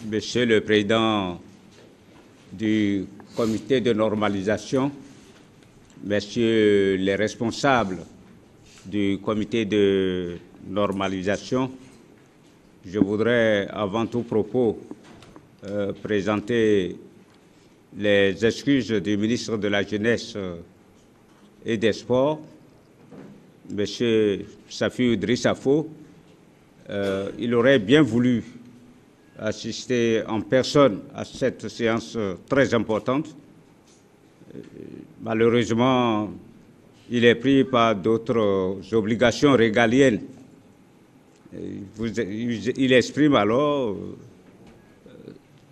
Monsieur le Président du comité de normalisation, Messieurs les responsables du comité de normalisation, je voudrais avant tout propos présenter les excuses du ministre de la Jeunesse et des Sports, Monsieur Safiou Idrissa Fo. Il aurait bien voulu assister en personne à cette séance très importante. Malheureusement, il est pris par d'autres obligations régaliennes. Il exprime alors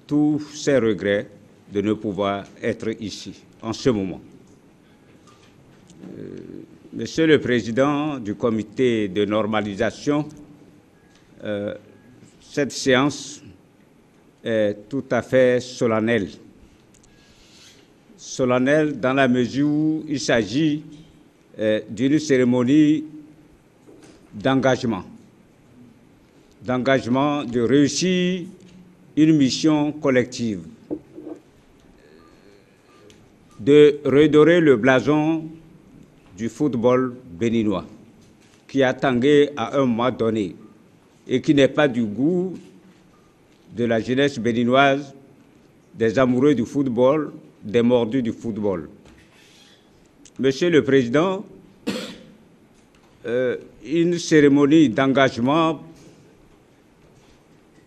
tous ses regrets de ne pouvoir être ici en ce moment. Monsieur le Président du comité de normalisation, cette séance est tout à fait solennelle. Solennelle dans la mesure où il s'agit d'une cérémonie d'engagement de réussir une mission collective, de redorer le blason du football béninois, qui a tangué à un moment donné et qui n'est pas du goût de la jeunesse béninoise, des amoureux du football, des mordus du football. Monsieur le Président, une cérémonie d'engagement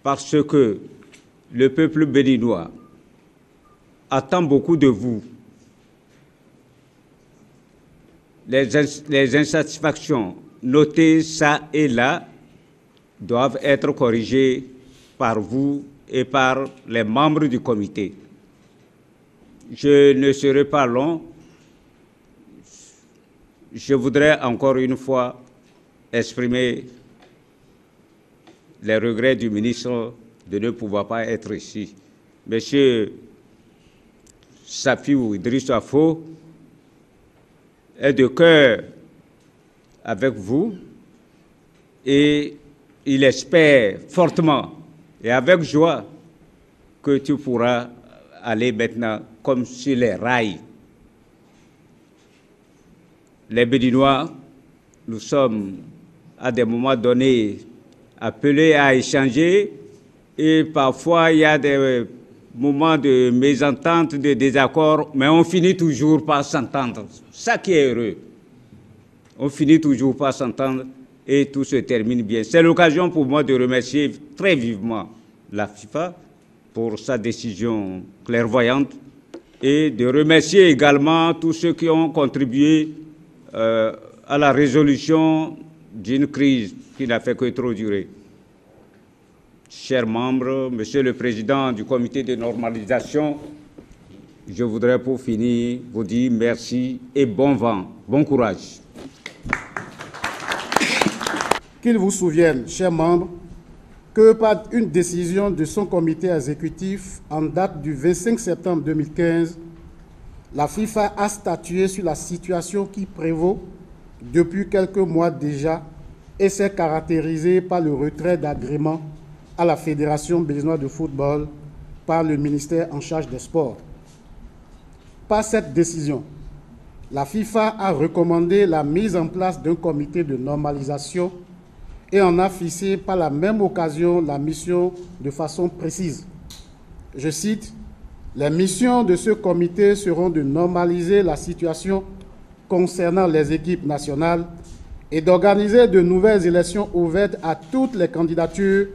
parce que le peuple béninois attend beaucoup de vous. Les insatisfactions notées ça et là doivent être corrigées par vous et par les membres du comité. Je ne serai pas long. Je voudrais encore une fois exprimer les regrets du ministre de ne pouvoir pas être ici. Monsieur Safiou Idrissa Fo est de cœur avec vous et il espère fortement et avec joie que tu pourras aller maintenant comme sur les rails. Les Béninois, nous sommes à des moments donnés appelés à échanger et parfois il y a des moments de mésentente, de désaccord, mais on finit toujours par s'entendre. Ça qui est heureux. On finit toujours par s'entendre et tout se termine bien. C'est l'occasion pour moi de remercier très vivement la FIFA pour sa décision clairvoyante et de remercier également tous ceux qui ont contribué à la résolution d'une crise qui n'a fait que trop durer. Chers membres, Monsieur le Président du comité de normalisation, je voudrais pour finir vous dire merci et bon vent, bon courage. Qu'il vous souvienne, chers membres, que par une décision de son comité exécutif en date du 25 septembre 2015, la FIFA a statué sur la situation qui prévaut depuis quelques mois déjà et s'est caractérisée par le retrait d'agrément à la Fédération béninoise de football par le ministère en charge des sports. Par cette décision, la FIFA a recommandé la mise en place d'un comité de normalisation et en a fixé par la même occasion la mission de façon précise. Je cite, « Les missions de ce comité seront de normaliser la situation concernant les équipes nationales et d'organiser de nouvelles élections ouvertes à toutes les candidatures,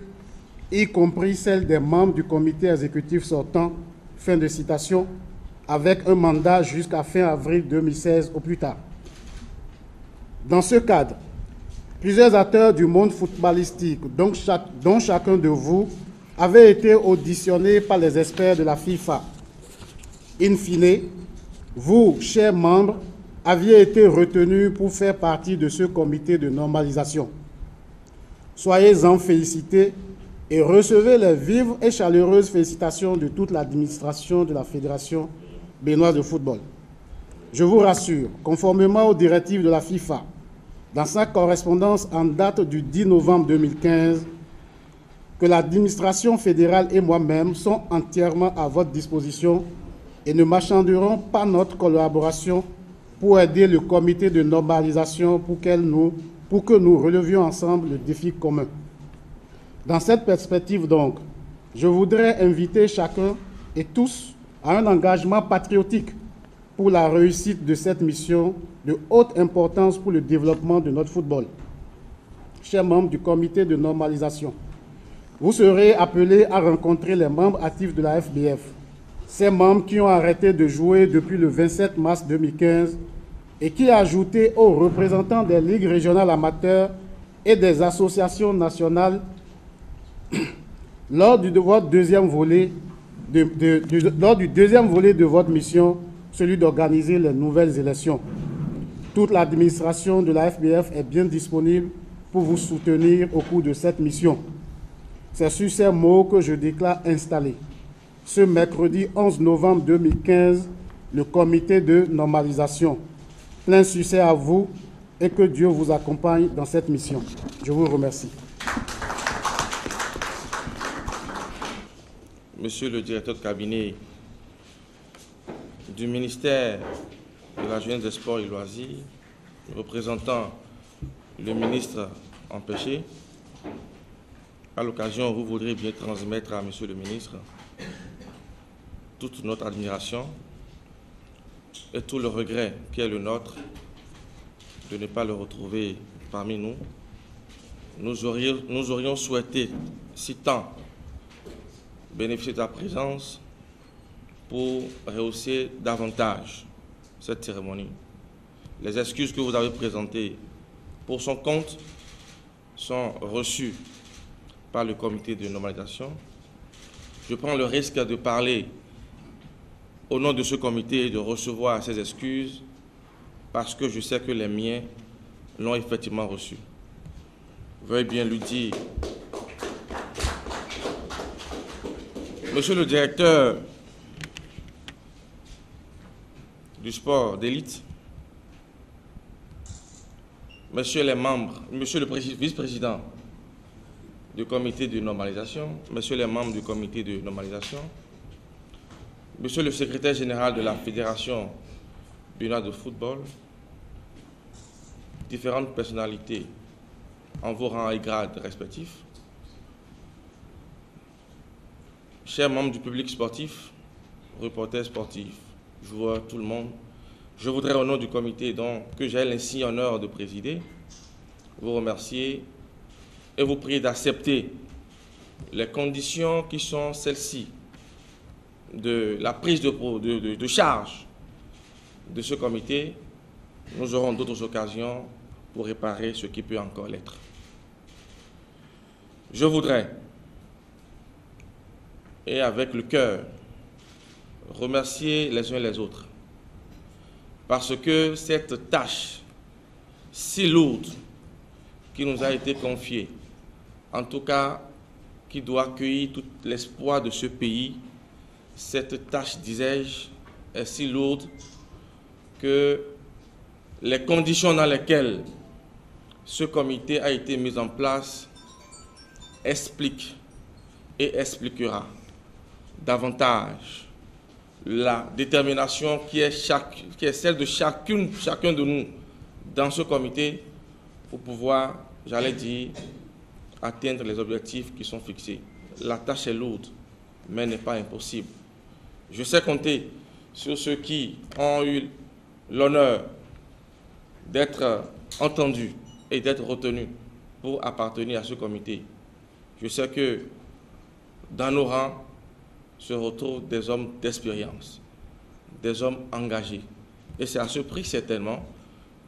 y compris celles des membres du comité exécutif sortant, fin de citation, avec un mandat jusqu'à fin avril 2016 au plus tard. » Dans ce cadre, plusieurs acteurs du monde footballistique, dont chacun de vous, avait été auditionnés par les experts de la FIFA. In fine, vous, chers membres, aviez été retenus pour faire partie de ce comité de normalisation. Soyez-en félicités et recevez les vives et chaleureuses félicitations de toute l'administration de la Fédération béninoise de football. Je vous rassure, conformément aux directives de la FIFA, dans sa correspondance en date du 10 novembre 2015, que l'administration fédérale et moi-même sont entièrement à votre disposition et ne marchanderons pas notre collaboration pour aider le comité de normalisation pour que nous relevions ensemble le défi commun. Dans cette perspective donc, je voudrais inviter chacun et tous à un engagement patriotique pour la réussite de cette mission de haute importance pour le développement de notre football. Chers membres du comité de normalisation, vous serez appelés à rencontrer les membres actifs de la FBF, ces membres qui ont arrêté de jouer depuis le 27 mars 2015 et qui, ajoutés aux représentants des ligues régionales amateurs et des associations nationales, lors du deuxième volet de votre mission, celui d'organiser les nouvelles élections. Toute l'administration de la FBF est bien disponible pour vous soutenir au cours de cette mission. C'est sur ces mots que je déclare installé, ce mercredi 11 novembre 2015, le comité de normalisation. Plein succès à vous et que Dieu vous accompagne dans cette mission. Je vous remercie. Monsieur le directeur de cabinet du ministère de la Jeunesse, des Sports et des Loisirs, représentant le ministre empêché, à l'occasion, vous voudrez bien transmettre à monsieur le ministre toute notre admiration et tout le regret qui est le nôtre de ne pas le retrouver parmi nous. Nous aurions souhaité, si tant, bénéficier de la présence pour rehausser davantage cette cérémonie. Les excuses que vous avez présentées pour son compte sont reçues par le comité de normalisation. Je prends le risque de parler au nom de ce comité et de recevoir ces excuses parce que je sais que les miens l'ont effectivement reçu. Veuillez bien lui dire, monsieur le directeur du sport d'élite, messieurs les membres, monsieur le vice-président du comité de normalisation, messieurs les membres du comité de normalisation, monsieur le secrétaire général de la Fédération béninoise de football, différentes personnalités en vos rangs et grades respectifs, chers membres du public sportif, reporters sportifs, joueurs, tout le monde, je voudrais au nom du comité que j'ai l'insigne honneur de présider, vous remercier et vous prier d'accepter les conditions qui sont celles-ci de la prise de charge de ce comité. Nous aurons d'autres occasions pour réparer ce qui peut encore l'être. Je voudrais, et avec le cœur, remercier les uns et les autres parce que cette tâche si lourde qui nous a été confiée, en tout cas qui doit accueillir tout l'espoir de ce pays, cette tâche, disais-je, est si lourde que les conditions dans lesquelles ce comité a été mis en place expliquent et expliquera davantage la détermination qui est celle de chacun de nous dans ce comité pour pouvoir, j'allais dire, atteindre les objectifs qui sont fixés. La tâche est lourde, mais n'est pas impossible. Je sais compter sur ceux qui ont eu l'honneur d'être entendus et d'être retenus pour appartenir à ce comité. Je sais que dans nos rangs se retrouvent des hommes d'expérience, des hommes engagés. Et c'est à ce prix certainement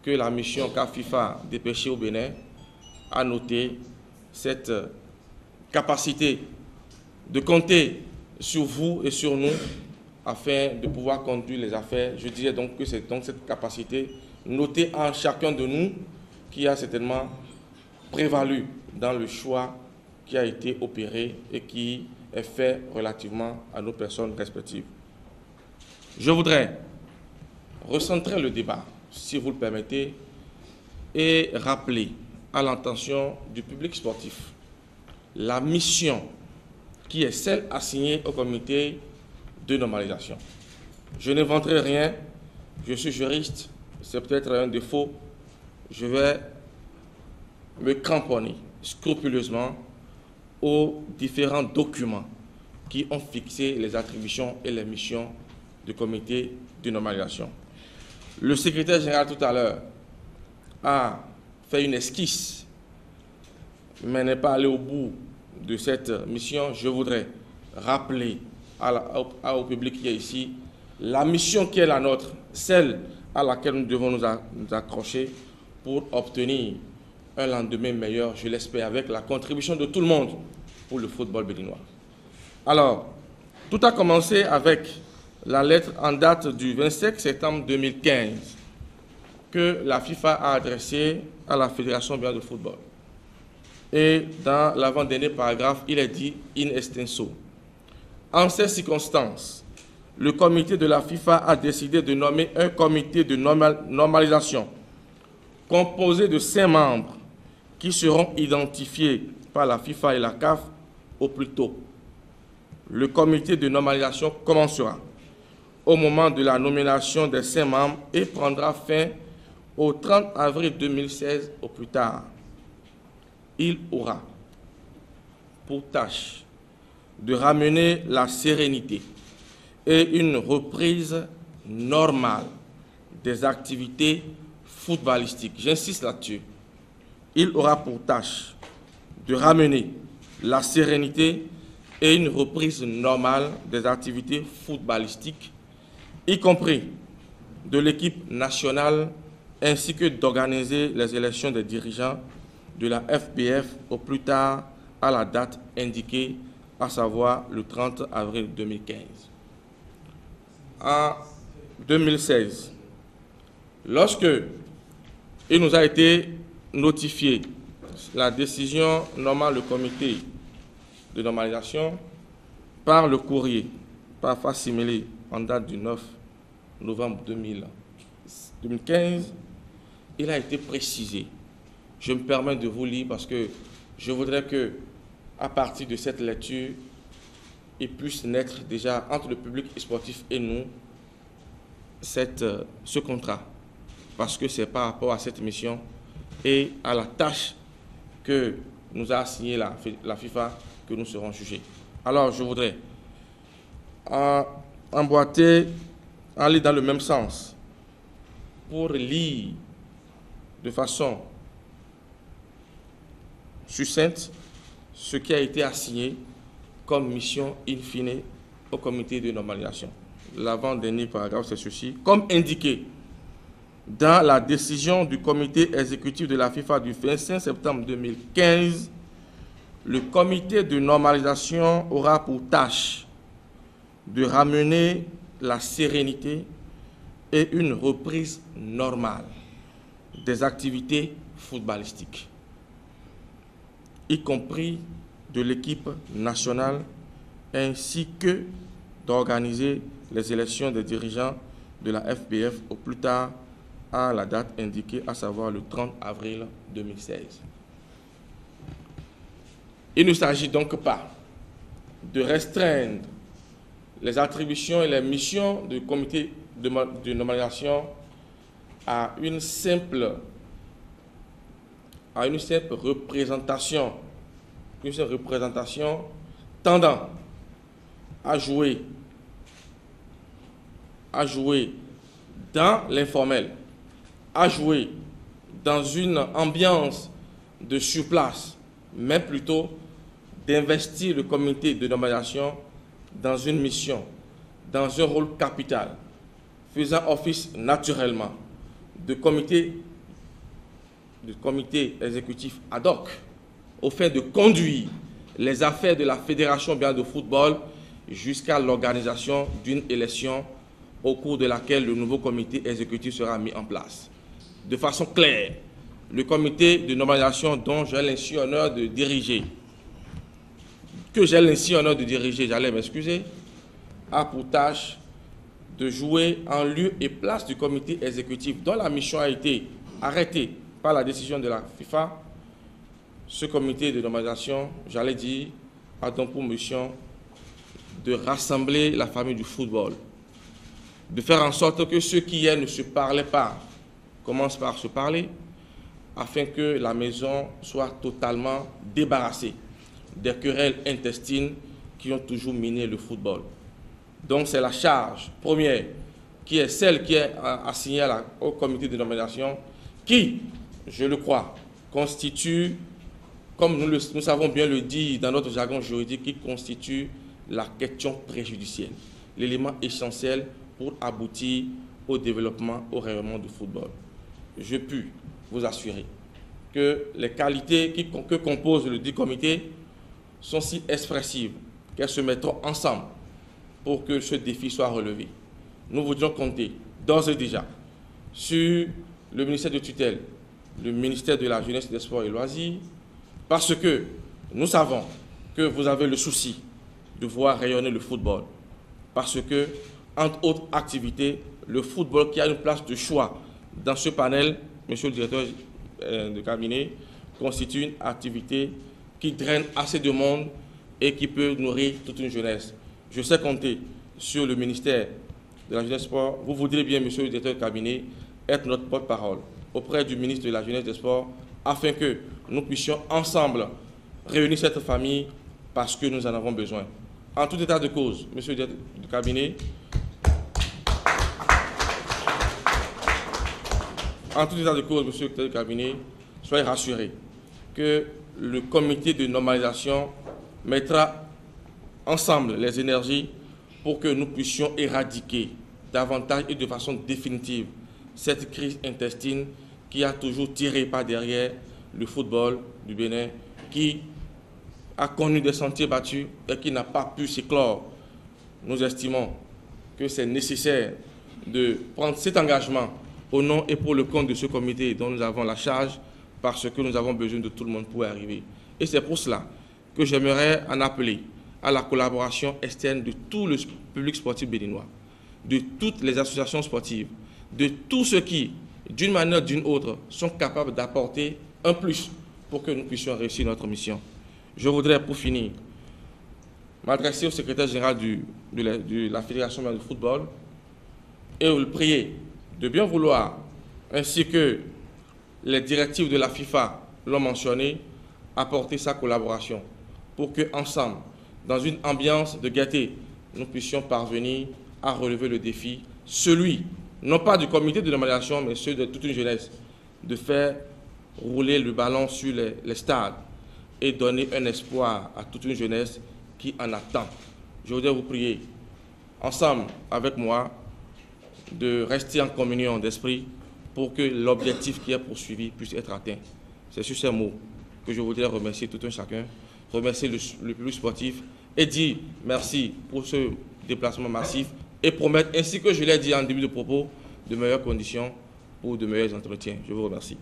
que la mission CAF-FIFA dépêchée au Bénin a noté cette capacité de compter sur vous et sur nous afin de pouvoir conduire les affaires. Je dirais donc que c'est donc cette capacité notée en chacun de nous qui a certainement prévalu dans le choix qui a été opéré et qui est fait relativement à nos personnes respectives. Je voudrais recentrer le débat, si vous le permettez, et rappeler à l'attention du public sportif la mission qui est celle assignée au comité de normalisation. Je n'inventerai rien, je suis juriste, c'est peut-être un défaut, je vais me cramponner scrupuleusement aux différents documents qui ont fixé les attributions et les missions du comité de normalisation. Le secrétaire général tout à l'heure a fait une esquisse, mais n'est pas allé au bout de cette mission. Je voudrais rappeler au public qui est ici la mission qui est la nôtre, celle à laquelle nous devons nous accrocher pour obtenir un lendemain meilleur, je l'espère, avec la contribution de tout le monde pour le football béninois. Alors, tout a commencé avec la lettre en date du 25 septembre 2015 que la FIFA a adressée à la Fédération béninoise de football. Et dans l'avant-dernier paragraphe, il est dit « in extenso ». En ces circonstances, le comité de la FIFA a décidé de nommer un comité de normalisation composé de 5 membres qui seront identifiés par la FIFA et la CAF au plus tôt. Le comité de normalisation commencera au moment de la nomination des 5 membres et prendra fin au 30 avril 2016 au plus tard. Il aura pour tâche de ramener la sérénité et une reprise normale des activités footballistiques. J'insiste là-dessus. Il aura pour tâche de ramener la sérénité et une reprise normale des activités footballistiques, y compris de l'équipe nationale, ainsi que d'organiser les élections des dirigeants de la FBF au plus tard à la date indiquée, à savoir le 30 avril 2015. En 2016, lorsque il nous a été notifié la décision normale du comité de normalisation par le courrier, par facsimilé en date du 9 novembre 2015, il a été précisé. Je me permets de vous lire parce que je voudrais que, à partir de cette lecture, il puisse naître déjà entre le public sportif et nous ce contrat. Parce que c'est par rapport à cette mission et à la tâche que nous a assignée la FIFA que nous serons jugés. Alors, je voudrais emboîter, aller dans le même sens, pour lire de façon succincte ce qui a été assigné comme mission in fine au comité de normalisation. L'avant-dernier paragraphe, c'est ceci. Comme indiqué dans la décision du comité exécutif de la FIFA du 25 septembre 2015, le comité de normalisation aura pour tâche de ramener la sérénité et une reprise normale des activités footballistiques, y compris de l'équipe nationale, ainsi que d'organiser les élections des dirigeants de la FBF au plus tard à la date indiquée, à savoir le 30 avril 2016. Il ne s'agit donc pas de restreindre les attributions et les missions du comité de normalisation à une simple représentation, tendant à jouer dans l'informel, à jouer dans une ambiance de surplace, mais plutôt d'investir le comité de normalisation dans une mission, dans un rôle capital, faisant office naturellement de comité exécutif ad hoc, au fait de conduire les affaires de la Fédération béninoise de football jusqu'à l'organisation d'une élection au cours de laquelle le nouveau comité exécutif sera mis en place. De façon claire, le comité de normalisation dont j'ai l'insigne honneur de diriger, j'allais m'excuser, a pour tâche de jouer en lieu et place du comité exécutif dont la mission a été arrêtée par la décision de la FIFA ce comité de normalisation, j'allais dire, a donc pour mission de rassembler la famille du football, de faire en sorte que ceux qui hier ne se parlaient pas commencent par se parler, afin que la maison soit totalement débarrassée des querelles intestines qui ont toujours miné le football. Donc c'est la charge première qui est celle qui est assignée au comité de nomination qui, je le crois, constitue, comme nous savons bien le dire dans notre jargon juridique, qui constitue la question préjudicielle, l'élément essentiel pour aboutir au développement, au rayonnement du football. Je puis vous assurer que les qualités que compose le dit comité sont si expressives qu'elles se mettront ensemble pour que ce défi soit relevé. Nous voudrions compter d'ores et déjà sur le ministère de tutelle, le ministère de la Jeunesse, des Sports et Loisirs, parce que nous savons que vous avez le souci de voir rayonner le football, parce que, entre autres activités, le football qui a une place de choix dans ce panel, monsieur le directeur de cabinet, constitue une activité qui draine assez de monde et qui peut nourrir toute une jeunesse. Je sais compter sur le ministère de la Jeunesse et des Sports. Vous voudrez bien, monsieur le directeur de cabinet, être notre porte-parole auprès du ministre de la Jeunesse et des Sports afin que nous puissions ensemble réunir cette famille parce que nous en avons besoin. En tout état de cause, monsieur le directeur du cabinet, monsieur le directeur du cabinet, soyez rassurés que le comité de normalisation mettra ensemble les énergies pour que nous puissions éradiquer davantage et de façon définitive cette crise intestine qui a toujours tiré par derrière le football du Bénin, qui a connu des sentiers battus et qui n'a pas pu s'éclore. Nous estimons que c'est nécessaire de prendre cet engagement au nom et pour le compte de ce comité dont nous avons la charge, parce que nous avons besoin de tout le monde pour y arriver. Et c'est pour cela que j'aimerais en appeler à la collaboration externe de tout le public sportif béninois, de toutes les associations sportives, de tous ceux qui, d'une manière ou d'une autre, sont capables d'apporter un plus pour que nous puissions réussir notre mission. Je voudrais, pour finir, m'adresser au secrétaire général de la Fédération de football et le prier de bien vouloir, ainsi que les directives de la FIFA l'ont mentionné, apporter sa collaboration pour que, ensemble, dans une ambiance de gaieté, nous puissions parvenir à relever le défi, celui, non pas du comité de normalisation, mais celui de toute une jeunesse, de faire rouler le ballon sur les stades et donner un espoir à toute une jeunesse qui en attend. Je voudrais vous prier, ensemble avec moi, de rester en communion d'esprit pour que l'objectif qui est poursuivi puisse être atteint. C'est sur ces mots que je voudrais remercier tout un chacun, remercier le public sportif et dire merci pour ce déplacement massif et promettre, ainsi que je l'ai dit en début de propos, de meilleures conditions pour de meilleurs entretiens. Je vous remercie.